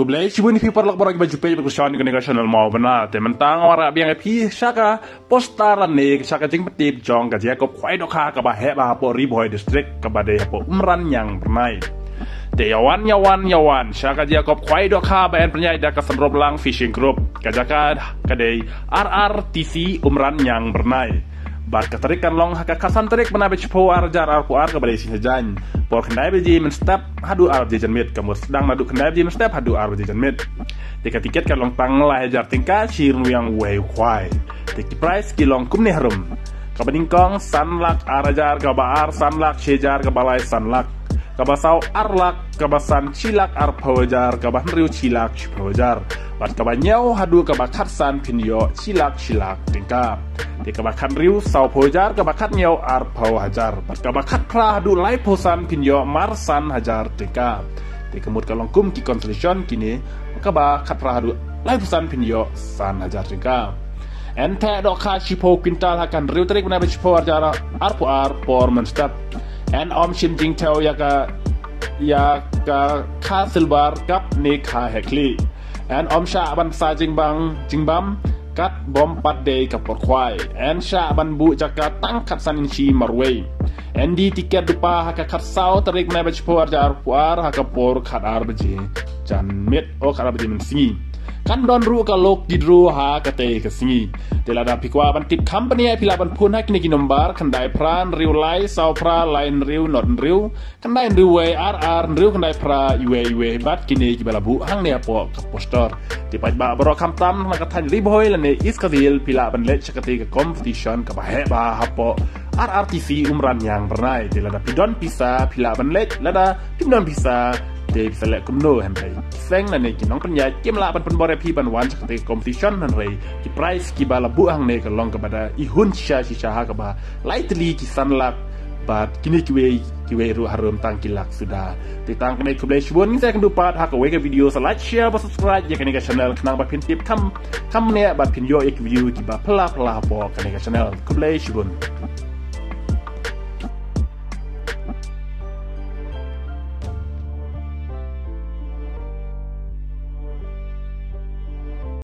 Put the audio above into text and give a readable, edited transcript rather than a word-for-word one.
Kublai cibun fi parlak barang baju pej berkusan ke nasional mau benar te mentang orang biang pi saka postaran ne saka jing petip jong ka je ko khwai do kha ka ba he ba po riboy district ka ba de po umran yang bernai te yawan saka je ko khwai do kha ba en penyai da ka senrop lang fishing group ka jaka ka de RRTC umran yang bernai Bar keterikan long haka kasan terik benabe cepo arjar arpuar ke balai sinjajan. Por kendai beji menstep hadu arab jajan mit. Kamu sedang madu kendai beji menstep hadu arab jajan mit. Tika tiket kan long tang lah hajar tingkat shirnu yang wei kwai. Tiki price kilong kumni harum. Kabadingkong sanlak arajar kabar sanlak shejar kabalai sanlak. Kabasau arlak kabasan cilak arpawajar kaban riu cilak cipawajar. Bat kabanyau hadu kabakat san pinyo cilak tingkap. Di kabakan riu sau pojar kabakat nyau arpau hajar. Bat kabakat pra hadu lai posan pinyo marsan hajar tingkap. Di kemud kalongkum ki constellation kini kabakat pra hadu lai posan pinyo san hajar tingkap. Ente dok ka cipo quintal hakan riu terik benabe cipo hajar arpu por menstep. En om shim jing teo ya ka silbar kap ni ka hekli. En om sha ban sa jing bam kat bom pat day ka por kwai. En sha ban bu jaka tang kat san inchi marway. En di tiket dupa haka kat sao tarik na bach por jar puar haka por kat arbaji. Jan mit o kat arbaji men singi. Kan don ru ka lok didru ha kate ka singi. Tela da pikwa ban tip company ai pila ban pun hak ni ginombar kandai pran riu lai sau pra lain riu not riu kandai riu we riu kandai pra iwe bat kini ki balabu hang ne apo ka poster tipai ba bro kam tam na ka than riboy la ne iskadil pila ban le chakati ka competition ka ba he ba hapo RRTC umran yang bernai tela da pidon pisa pila ban le la da pidon pisa de select kumno hempai seng na ne ki nong panya kim la ban bore pi ban wan chakati competition nan rei ki price ki bala buang ne kalong kepada ihun shisha ha kaba lightly ki sanlak bat kini kiwe ru harum tang kilak sudah titang kene kublai shibun saya akan dupat ha kawe ke video like share subscribe ya kene channel kenang bat pin tip kam ne bat pin yo ek video ki ba pela po kene channel kublai shibun